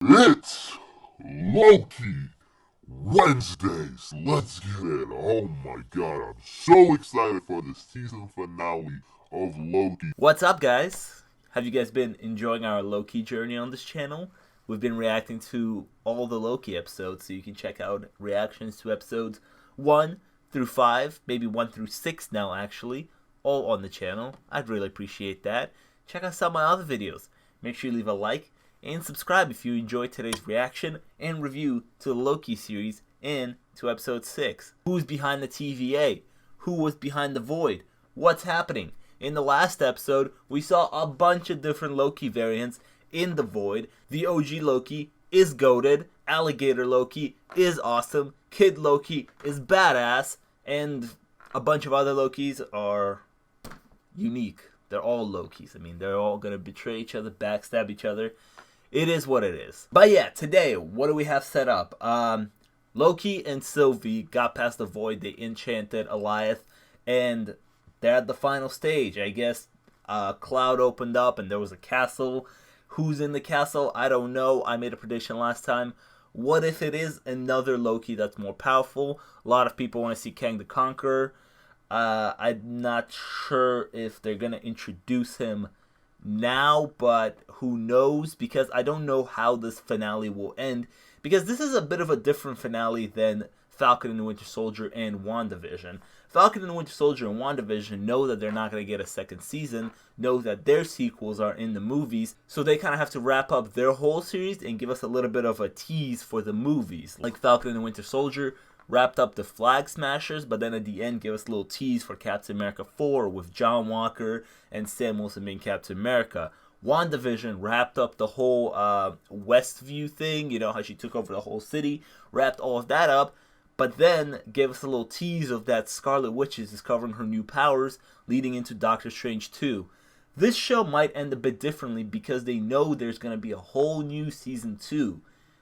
It's Loki Wednesdays. Let's get it. Oh my god, I'm so excited for the season finale of Loki. What's up, guys? Have you guys been enjoying our Loki journey on this channel? We've been reacting to all the Loki episodes, so you can check out reactions to episodes 1 through 5, maybe 1 through 6 now actually, all on the channel. I'd really appreciate that. Check out some of my other videos. Make sure you leave a like and subscribe if you enjoyed today's reaction and review to the Loki series and to episode 6. Who's behind the TVA? Who was behind the void? What's happening? In the last episode, we saw a bunch of different Loki variants in the void. The OG Loki is goated, Alligator Loki is awesome, Kid Loki is badass, and a bunch of other Lokis are unique. They're all Lokis. I mean, they're all gonna betray each other, backstab each other. It is what it is. But yeah, today, what do we have set up? Loki and Sylvie got past the void. They enchanted Eliath, and they're at the final stage. I guess a cloud opened up, and there was a castle. Who's in the castle? I don't know. I made a prediction last time. What if it is another Loki that's more powerful? A lot of people want to see Kang the Conqueror. I'm not sure if they're going to introduce him now, but who knows, because I don't know how this finale will end, because this is a bit of a different finale than Falcon and the Winter Soldier and WandaVision. Falcon and the Winter Soldier and WandaVision know that they're not going to get a second season, know that their sequels are in the movies, so they kind of have to wrap up their whole series and give us a little bit of a tease for the movies. Like Falcon and the Winter Soldier wrapped up the Flag Smashers, but then at the end gave us a little tease for Captain America 4 with John Walker and Sam Wilson being Captain America. WandaVision wrapped up the whole Westview thing, you know, how she took over the whole city, wrapped all of that up, but then gave us a little tease of that Scarlet Witch is discovering her new powers, leading into Doctor Strange 2. This show might end a bit differently because they know there's going to be a whole new season 2.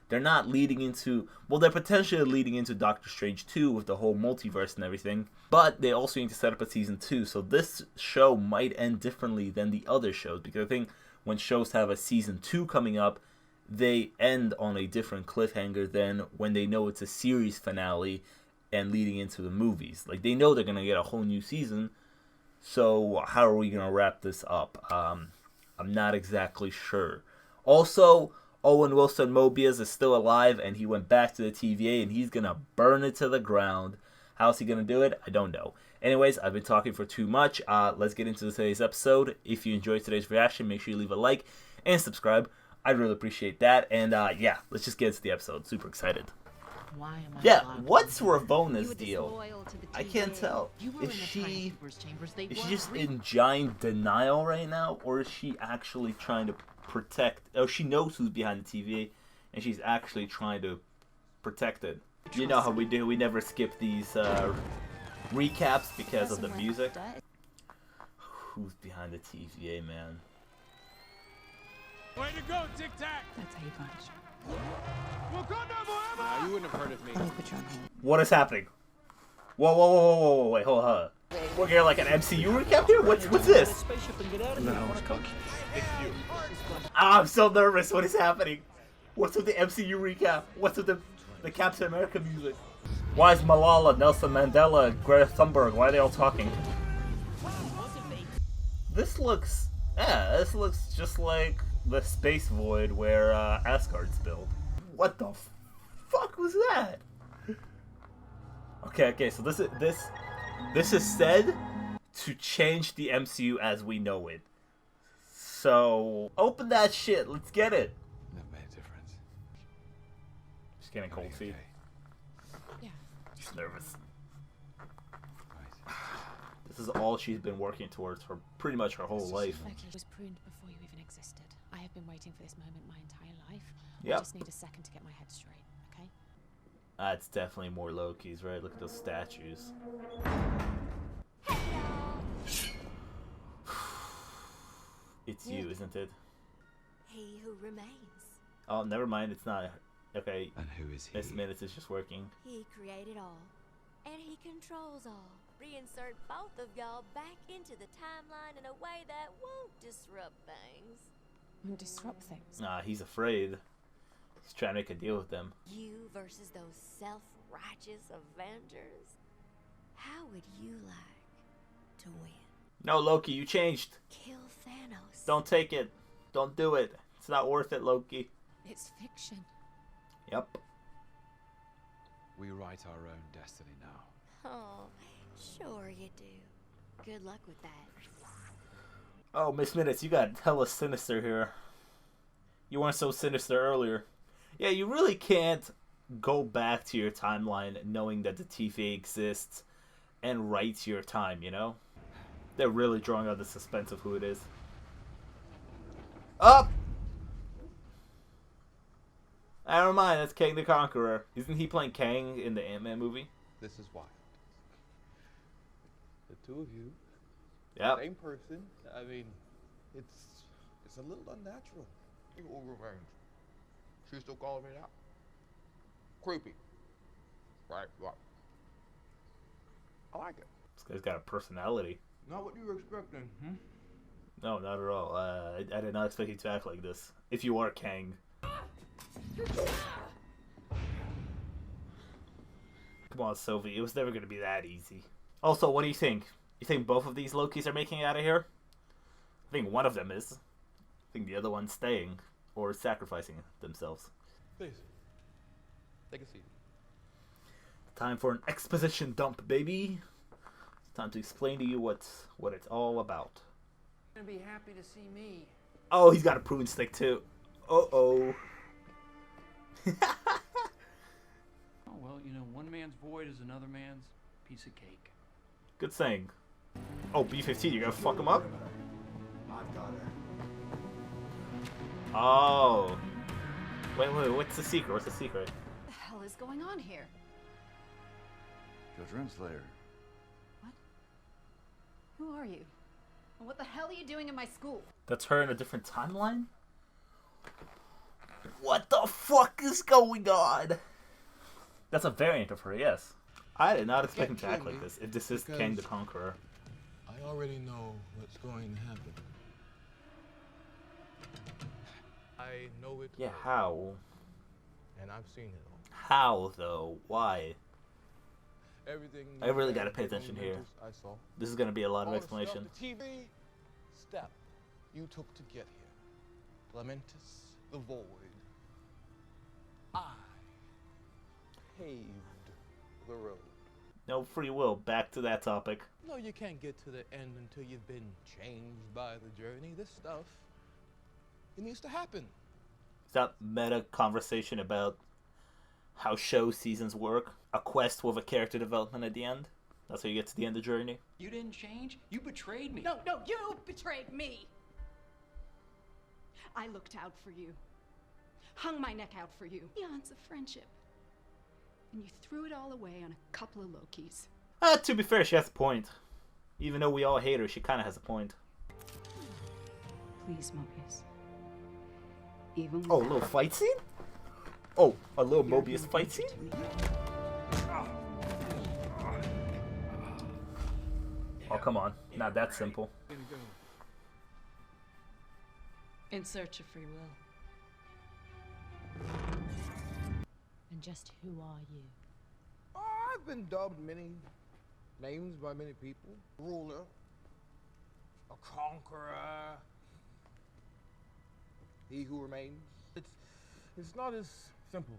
They're not leading into, well, they're potentially leading into Doctor Strange 2 with the whole multiverse and everything, but they also need to set up a season 2, so this show might end differently than the other shows, because I think when shows have a season 2 coming up, they end on a different cliffhanger than when they know it's a series finale and leading into the movies. Like, they know they're going to get a whole new season, so how are we going to wrap this up? I'm not exactly sure. Also, Owen Wilson Mobius is still alive, and he went back to the TVA, and he's going to burn it to the ground. How's he going to do it? I don't know. Anyways, I've been talking for too much. Let's get into today's episode. If you enjoyed today's reaction, make sure you leave a like and subscribe. I'd really appreciate that. And yeah, let's just get into the episode. Super excited. Why am I Yeah, what's Ravona's deal? I can't tell. Is she just in giant denial right now, or is she actually trying to protect? Oh, she knows who's behind the TVA, and she's actually trying to protect it. You know how we do. We never skip these recaps because of the music. Who's behind the TVA, man? Way to go, Tic Tac! That's how you punch. Nah, you wouldn't have heard of me. What is happening? Whoa, wait, hold on. We're getting like an MCU recap here? What's this? I'm so nervous. What is happening? What's with the MCU recap? What's with the Captain America music? Why is Malala, Nelson Mandela, and Greta Thunberg? Why are they all talking? This looks just like the space void where Asgard's built. What the fuck was that? Okay, so this is said to change the MCU as we know it. So open that shit, let's get it. That made a difference. She's getting cold feet. Yeah. She's nervous. Right. This is all she's been working towards for pretty much her whole life. Loki was pruned before you even existed. I have been waiting for this moment my entire life. Yep. I just need a second to get my head straight, okay? That's definitely more Lokis, right? Look at those statues. It's you, isn't it? He who remains. Oh, never mind. It's not. Okay. And who is he? This minute is just working. He created all, and he controls all. Reinsert both of y'all back into the timeline in a way that won't disrupt things. Won't disrupt things. Nah, he's afraid. trying to make a deal with them. You versus those self-righteous Avengers? How would you like to win? No, Loki, you changed. Kill Thanos. Don't take it. Don't do it. It's not worth it, Loki. It's fiction. Yep. We write our own destiny now. Oh, sure you do. Good luck with that. Oh, Miss Minutes, you got hella sinister here. You weren't so sinister earlier. Yeah, you really can't go back to your timeline knowing that the TVA exists and write your time, you know? They're really drawing out the suspense of who it is. Up! Never mind, that's Kang the Conqueror. Isn't he playing Kang in the Ant-Man movie? This is wild. The two of you, Yep. same person. I mean, it's a little unnatural. Little revenge. She still calling me that. Creepy. Right. I like it. This guy's got a personality. Not what you were expecting, hmm? No, not at all. I did not expect you to act like this. If you are Kang. Come on, Sylvie. It was never going to be that easy. Also, what do you think? You think both of these Lokis are making it out of here? I think one of them is. I think the other one's staying. Or sacrificing themselves. Please. Take a seat. Time for an exposition dump, baby. Time to explain to you what it's all about. You're gonna be happy to see me. Oh, he's got a prune stick too. Uh-oh. Oh, well, you know, one man's void is another man's piece of cake. Good saying. Oh, B-15, you're gonna fuck him up? Oh. Wait, what's the secret? What's the secret? What the hell is going on here? Judge Renslayer. What? Who are you? And what the hell are you doing in my school? That's her in a different timeline? What the fuck is going on? That's a variant of her, yes. I did not expect him to act like this, if this is Kang the Conqueror. I already know what's going to happen. I know it. Yeah, how? And I've seen it all. How, though? Why? Everything. I really gotta pay attention here. I saw. This is gonna be a lot of All the explanation. stuff, the TV step you took to get here. Lamentus the Void. I paved the road. No free will. Back to that topic. No, you can't get to the end until you've been changed by the journey. This stuff, it needs to happen. Is that meta conversation about how show seasons work? A quest with a character development at the end? That's how you get to the end of the journey? You didn't change? You betrayed me. No, you betrayed me! I looked out for you. Hung my neck out for you. Eons of friendship. And you threw it all away on a couple of Lokis. To be fair, she has a point. Even though we all hate her, she kind of has a point. Please, Mobius. Even Oh, a little fight scene? Oh, a little Mobius fight scene? Oh, come on. Not that simple. in search of free will. And just who are you? I've been dubbed many names by many people. Ruler, a conqueror, he who remains. It's not as simple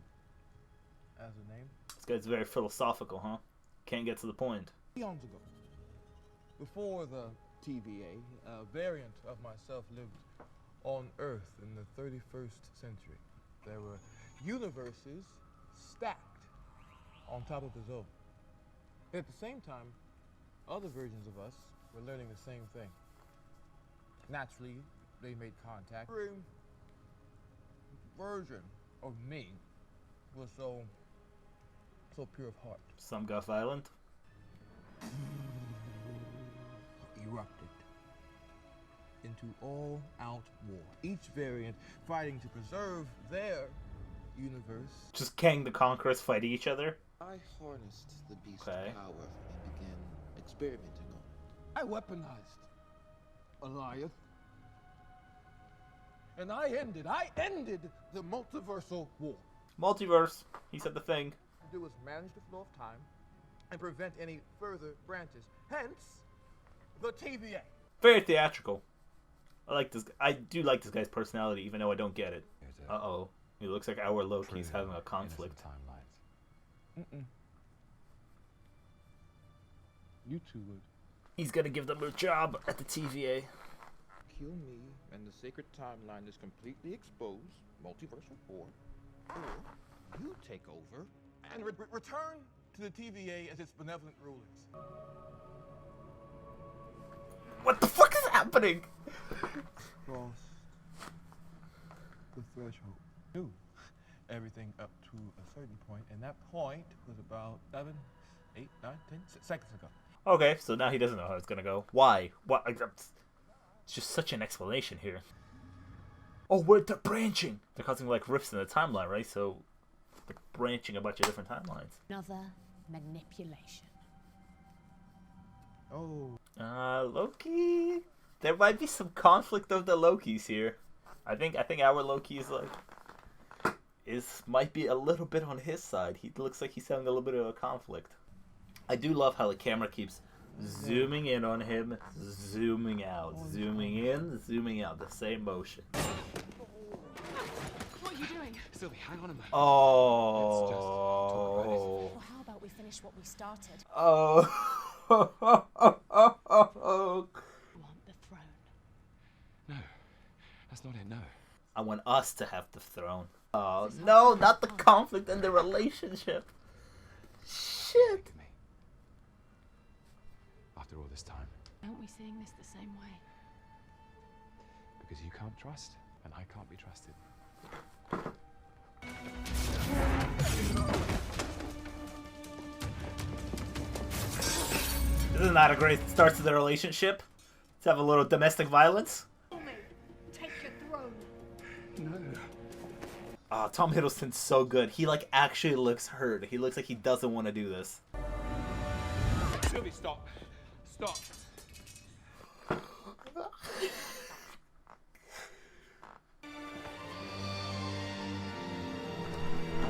as a name. This guy's very philosophical, huh? Can't get to the point. Eons ago, before the TVA, a variant of myself lived on Earth in the 31st century. There were universes stacked on top of his own. At the same time, other versions of us were learning the same thing. Naturally, they made contact. Every version of me was so pure of heart. Some got violent. Erupted into all-out war. Each variant fighting to preserve their universe. Just Kang the Conquerors fighting each other. I harnessed the beast's Okay. power and began experimenting on it. I weaponized Goliath And I ended the multiversal war. Multiverse. He said the thing. To do is manage the flow of time and prevent any further branches. Hence, the TVA. Very theatrical. I like this. I do like this guy's personality, even though I don't get it. Uh-oh. It looks like our Loki's having a conflict. Mm-mm. You two would. He's gonna give them a job at the TVA. Kill me, and the sacred timeline is completely exposed. Multiversal war. Or you take over And return to the TVA as its benevolent rulers. What the fuck is happening? Cross the threshold. Knew everything up to a certain point, and that point was about 7, 8, 9, 10 seconds ago. Okay, so now he doesn't know how it's gonna go. Why? What? It's just such an explanation here. Oh, they're branching. They're causing like rifts in the timeline, right? So they're branching a bunch of different timelines. Another manipulation. Oh. Loki. There might be some conflict of the Lokis here. I think our Loki is like might be a little bit on his side. He looks like he's having a little bit of a conflict. I do love how the camera keeps zooming in on him, zooming out, zooming in, zooming out, the same motion. What are you doing? Sylvie, hang on a moment. Oh. Let's just talk about it. Well, how about we finish what we started? Oh. You want the throne? No, that's not it, no. I want us to have the throne. Oh, no, not the conflict and the relationship. Shit. Look at me. After all this time. Aren't we seeing this the same way? Because you can't trust, and I can't be trusted. Isn't that a great start to the relationship? Let's have a little domestic violence. Take your throne. No. Oh, Tom Hiddleston's so good. He like actually looks hurt. He looks like he doesn't want to do this. Sylvie, stop. Stop.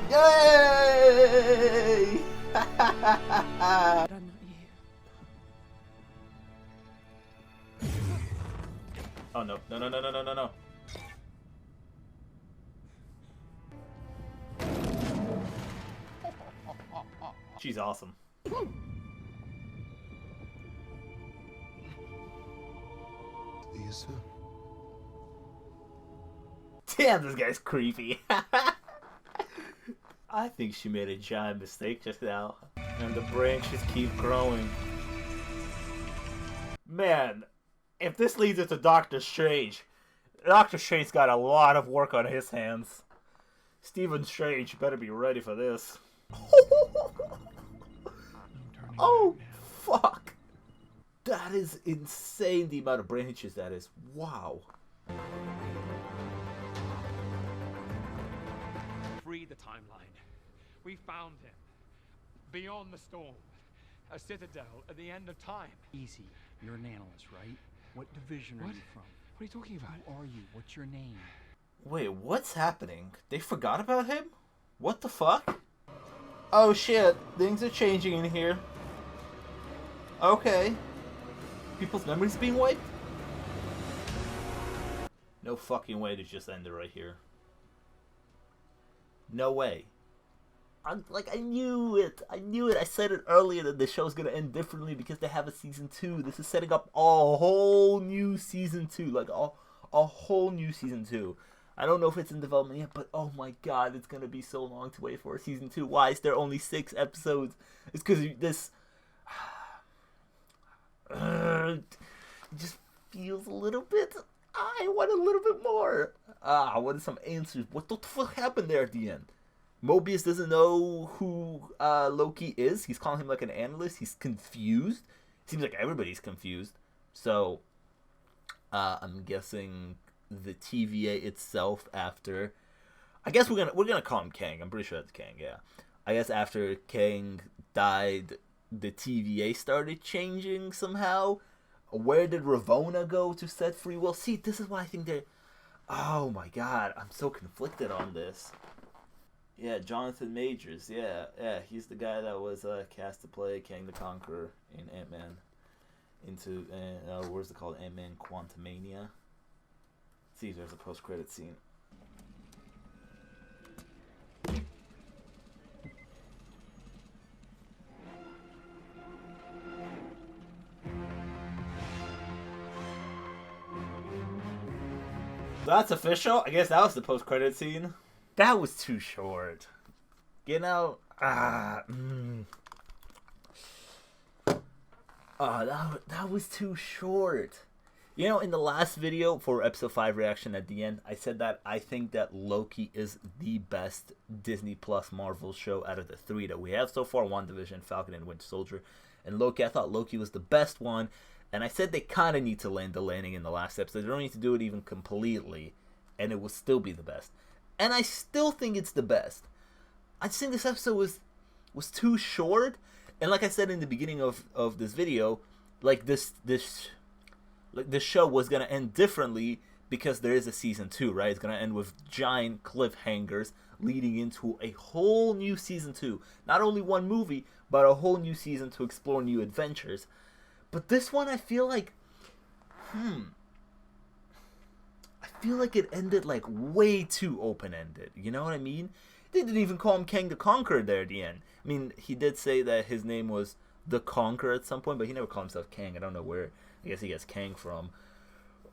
Yay! But I'm not you. Oh no. No. She's awesome. these. Damn, this guy's creepy. I think she made a giant mistake just now. And the branches keep growing. Man, if this leads into Doctor Strange Strange's got a lot of work on his hands. Stephen Strange better be ready for this. Oh, fuck. That is insane, the amount of branches that is. Wow. Free the timeline. We found him. Beyond the storm. A citadel at the end of time. Easy. You're an analyst, right? What division are What? you from? What are you talking about? Who are you? What's your name? Wait, what's happening? They forgot about him? What the fuck? Oh shit, things are changing in here. Okay. People's memories being wiped? No fucking way to just end it right here. No way. I knew it. I said it earlier that the show's gonna end differently because they have a season 2. This is setting up a whole new season 2. Like a whole new season 2. I don't know if it's in development yet, but oh my god, it's gonna be so long to wait for a season 2. Why is there only 6 episodes? It's because this it just feels a little bit. I want a little bit more. I wanted some answers. What the fuck happened there at the end? Mobius doesn't know who Loki is. He's calling him like an analyst. He's confused. Seems like everybody's confused. So, I'm guessing the TVA itself after. I guess we're gonna call him Kang. I'm pretty sure that's Kang. Yeah. I guess after Kang died, the TVA started changing somehow. Where did Ravonna go to set free? Well, see, this is why I think they're. Oh my god, I'm so conflicted on this. Yeah, Jonathan Majors. Yeah, he's the guy that was cast to play Kang the Conqueror in Ant-Man. What's it called? Ant-Man Quantumania. Let's see if there's a post-credit scene. That's official. I guess that was the post-credit scene. That was too short. You know, that was too short. You know, in the last video for episode 5 reaction at the end, I said that I think that Loki is the best Disney Plus Marvel show out of the 3 that we have so far. WandaVision, Falcon and Winter Soldier, and Loki. I thought Loki was the best one, and I said they kind of need to land the landing in the last episode. They don't need to do it even completely, and it will still be the best. And I still think it's the best. I just think this episode was too short. And like I said in the beginning of this video, like this show was gonna end differently because there is a season 2, right? It's gonna end with giant cliffhangers leading into a whole new season 2. Not only one movie, but a whole new season to explore new adventures. But this one, I feel like it ended like way too open-ended. You know what I mean? They didn't even call him Kang the Conqueror there at the end. I mean, he did say that his name was the Conqueror at some point, but he never called himself Kang. I don't know where. I guess he gets Kang from.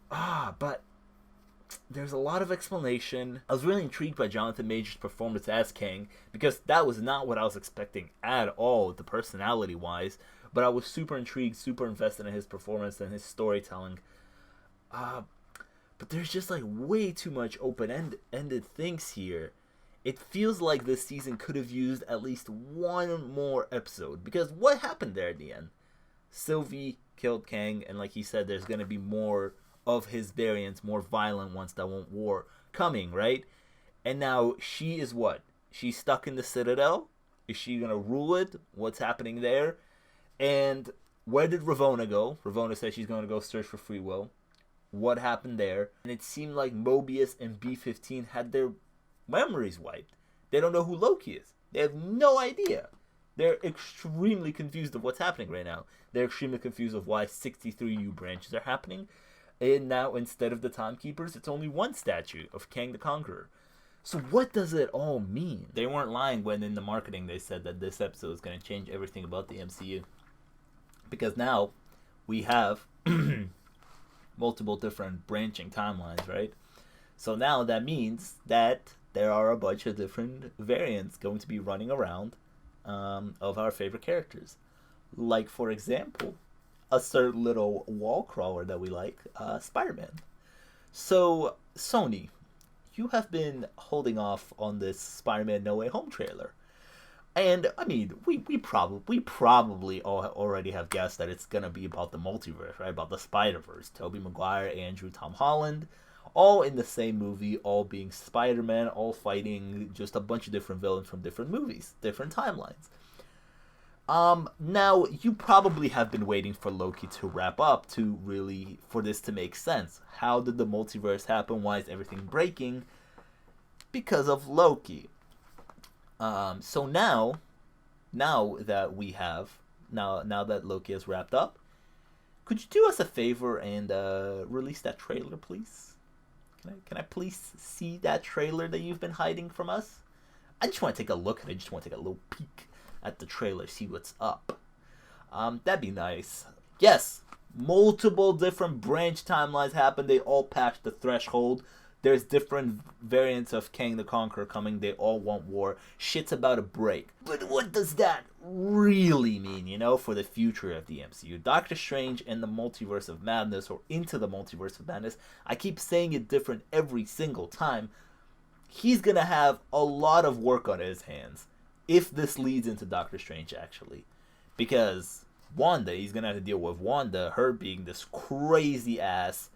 But there's a lot of explanation. I was really intrigued by Jonathan Majors' performance as Kang, because that was not what I was expecting at all, the personality-wise. But I was super intrigued, super invested in his performance and his storytelling. But there's just like way too much open-ended things here. It feels like this season could have used at least one more episode. Because what happened there at the end? Sylvie killed Kang, and like he said, there's going to be more of his variants, more violent ones that want war coming, right? And now she is what? She's stuck in the Citadel? Is she going to rule it? What's happening there? And where did Ravonna go? Ravonna said she's going to go search for free will. What happened there? And it seemed like Mobius and B-15 had their memories wiped. They don't know who Loki is. They have no idea. They're extremely confused of what's happening right now. They're extremely confused of why 63 new branches are happening. And now, instead of the Timekeepers, it's only one statue of Kang the Conqueror. So what does it all mean? They weren't lying when in the marketing they said that this episode is going to change everything about the MCU. Because now we have multiple different branching timelines, right? So now that means that there are a bunch of different variants going to be running around of our favorite characters. Like, for example, a certain little wall crawler that we like, Spider-Man. So, Sony, you have been holding off on this Spider-Man No Way Home trailer. And, I mean, we probably all already have guessed that it's going to be about the multiverse, right? About the Spider-Verse. Tobey Maguire, Andrew, Tom Holland, all in the same movie, all being Spider-Man, all fighting just a bunch of different villains from different movies, different timelines. Now, you probably have been waiting for Loki to wrap up for this to make sense. How did the multiverse happen? Why is everything breaking? Because of Loki. So now that Loki has wrapped up, could you do us a favor and release that trailer, please? Can I please see that trailer that you've been hiding from us? I just want to take a look at it. I just want to take a little peek at the trailer, see what's up. That'd be nice. Yes, multiple different branch timelines happen. They all passed the threshold. There's different variants of Kang the Conqueror coming. They all want war. Shit's about to break. But what does that really mean, for the future of the MCU? Doctor Strange and the Multiverse of Madness, or Into the Multiverse of Madness, I keep saying it different every single time. He's going to have a lot of work on his hands if this leads into Doctor Strange, actually. Because Wanda, he's going to have to deal with Wanda, her being this crazy-ass,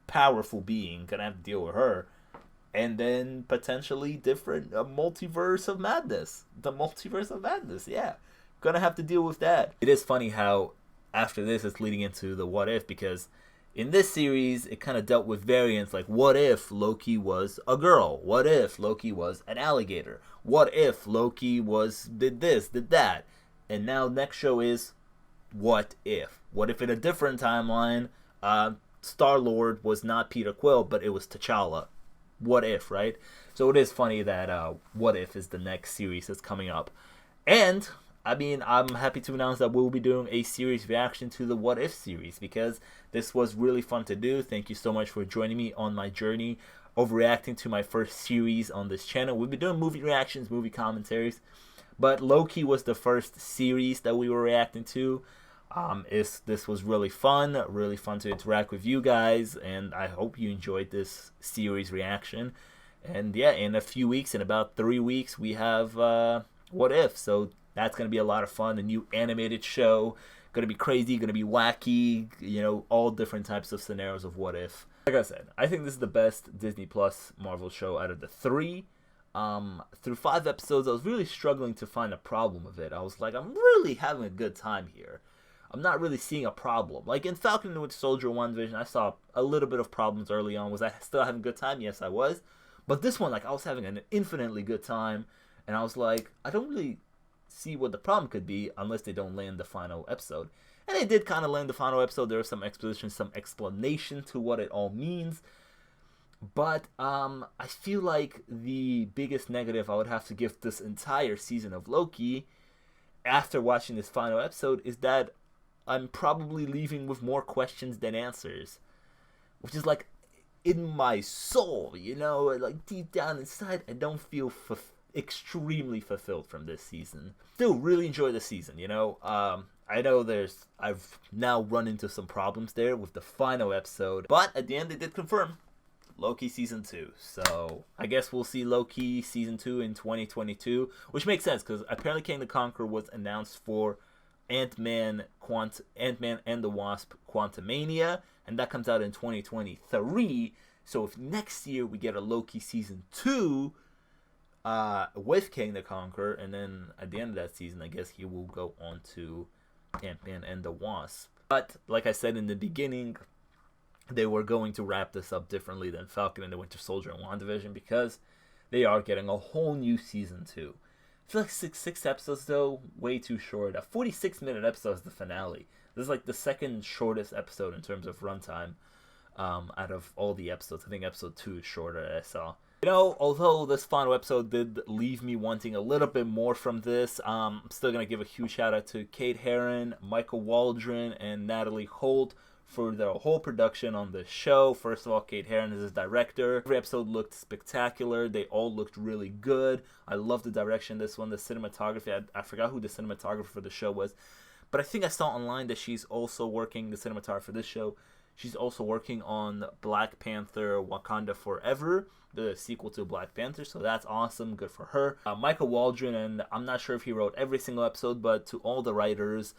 powerful being, gonna have to deal with her, and then potentially different multiverse of madness. The multiverse of madness, yeah, gonna have to deal with that. It is funny how after this it's leading into the what if, because In this series, it kind of dealt with variants like, what if Loki was a girl? What if Loki was an alligator? What if Loki did this, did that? And now next show is, what if? What if in a different timeline, Star-Lord was not Peter Quill, but it was T'Challa? What if, right? So it is funny that What If is the next series that's coming up. And I mean, I'm happy to announce that we'll be doing a series reaction to the What If series, because this was really fun to do. Thank you so much for joining me on my journey of reacting to my first series on this channel. We've been doing movie reactions, movie commentaries, but Loki was the first series that we were reacting to. This was really fun to interact with you guys, and I hope you enjoyed this series reaction. And yeah, in a few weeks, in about 3 weeks, we have What If, so that's going to be a lot of fun. A new animated show, going to be crazy, going to be wacky, you know, all different types of scenarios of What If. Like I said, I think this is the best Disney Plus Marvel show out of the 3. Through 5 episodes, I was really struggling to find a problem with it. I was like, I'm really having a good time here. I'm not really seeing a problem. Like in Falcon and the Winter Soldier WandaVision, I saw a little bit of problems early on. Was I still having a good time? Yes, I was. But this one, like, I was having an infinitely good time. And I was like, I don't really see what the problem could be unless they don't land the final episode. And they did kind of land the final episode. There was some exposition, some explanation to what it all means. But I feel like the biggest negative I would have to give this entire season of Loki after watching this final episode is that I'm probably leaving with more questions than answers. Which is like in my soul, you know, like deep down inside, I don't feel extremely fulfilled from this season. Still really enjoy the season, you know. I know I've now run into some problems there with the final episode, but at the end they did confirm Loki Season 2. So I guess we'll see Loki Season 2 in 2022, which makes sense because apparently King the Conqueror was announced for Ant-Man and the Wasp Quantumania, and that comes out in 2023. So if next year we get a Loki Season 2 with King the Conqueror, and then at the end of that season, I guess he will go on to Ant-Man and the Wasp. But like I said in the beginning, they were going to wrap this up differently than Falcon and the Winter Soldier and WandaVision, because they are getting a whole new Season 2. I feel like six episodes, though, way too short. A 46-minute episode is the finale. This is like the second shortest episode in terms of runtime out of all the episodes. I think episode 2 is shorter that I saw. You know, although this final episode did leave me wanting a little bit more from this, I'm still going to give a huge shout out to Kate Herron, Michael Waldron, and Natalie Holt for their whole production on this show. First of all, Kate Herron is his director. Every episode looked spectacular. They all looked really good. I love the direction this one. The cinematography, I forgot who the cinematographer for the show was, but I think I saw online that she's also working, the cinematographer for this show, she's also working on Black Panther Wakanda Forever, the sequel to Black Panther, so that's awesome. Good for her. Michael Waldron, and I'm not sure if he wrote every single episode, but to all the writers,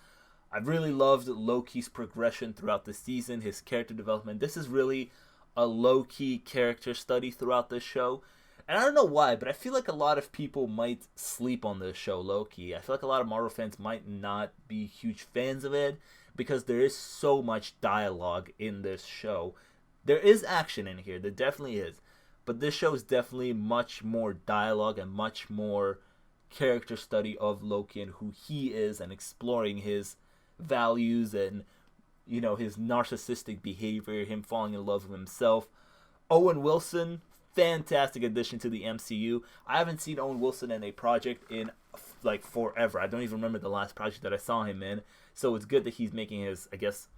I really loved Loki's progression throughout the season, his character development. This is really a Loki character study throughout this show. And I don't know why, but I feel like a lot of people might sleep on this show, Loki. I feel like a lot of Marvel fans might not be huge fans of it because there is so much dialogue in this show. There is action in here, there definitely is. But this show is definitely much more dialogue and much more character study of Loki and who he is and exploring his values and, you know, his narcissistic behavior, him falling in love with himself. Owen Wilson, fantastic addition to the MCU. I haven't seen Owen Wilson in a project in like forever. I don't even remember the last project that I saw him in. So it's good that he's making his, I guess,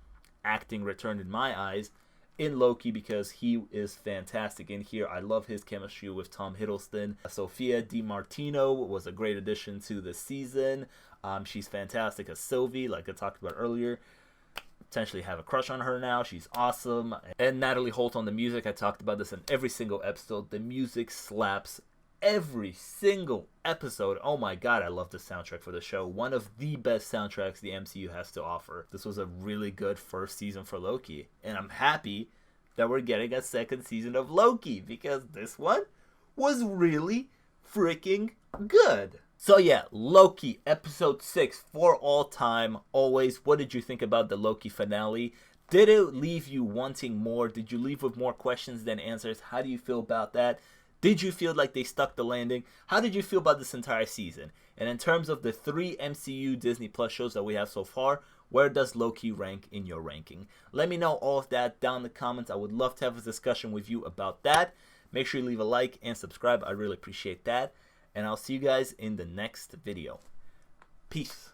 acting return in my eyes in Loki, because he is fantastic in here. I love his chemistry with Tom Hiddleston. Sohpia Di Martino was a great addition to the season. She's fantastic as Sylvie, like I talked about earlier. Potentially have a crush on her now. She's awesome. And Natalie Holt on the music. I talked about this in every single episode. The music slaps every single episode. Oh my god, I love the soundtrack for the show. One of the best soundtracks the MCU has to offer. This was a really good first season for Loki. And I'm happy that we're getting a second season of Loki, because this one was really freaking good. So yeah, Loki episode 6 for all time. Always, what did you think about the Loki finale? Did it leave you wanting more? Did you leave with more questions than answers? How do you feel about that? Did you feel like they stuck the landing? How did you feel about this entire season? And in terms of the 3 MCU Disney Plus shows that we have so far, where does Loki rank in your ranking? Let me know all of that down in the comments. I would love to have a discussion with you about that. Make sure you leave a like and subscribe. I really appreciate that. And I'll see you guys in the next video. Peace.